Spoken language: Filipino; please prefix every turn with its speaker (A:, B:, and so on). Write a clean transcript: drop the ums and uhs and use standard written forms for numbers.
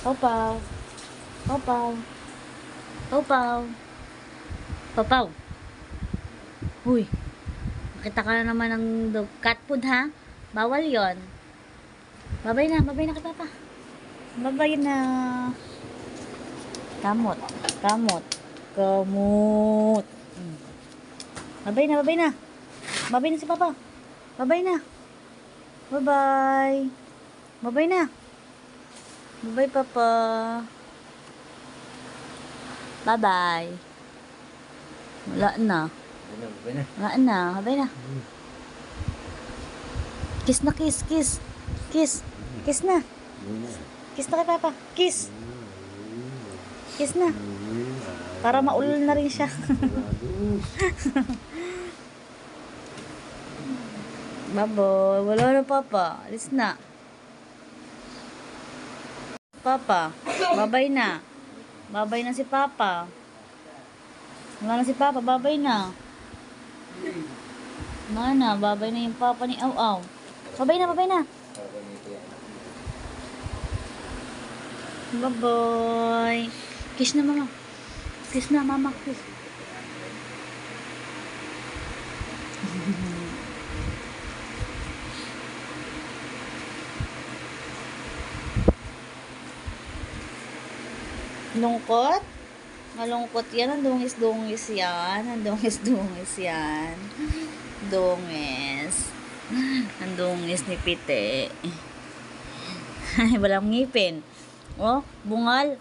A: Paw-paw. Paw-paw. Paw-paw. Paw-paw. Uy. Makita ka na naman ng dog. Cat food ha? Bawal yon. Babay na kay Papa. Babay na. Kamot. Kamot. Kamot. Babay na. Babay na si Papa. Babay na. Bye-bye. Babay na. Bye-bye, Papa. Bye-bye. Wala na. Wala na. Babay na. Kiss na, kiss. Kiss na. Kiss na kay Papa. Kiss. Kiss na. Para maulol na rin siya. Baboy. Wala na, Papa. Alis na. Papa. Babay na. Babay na si Papa. Wala na si Papa. Babay na. Mana, babay na yung Papa ni Aw-Aw. Babay na. Bye-bye. Kiss na, Mama. Kiss na, Mama. Kiss. Lungkot? Malungkot yan. Ang dungis yan. Ang dungis yan. Dungis. Ang dungis ni Pite. Ay, walang ngipin. Oh, bungal.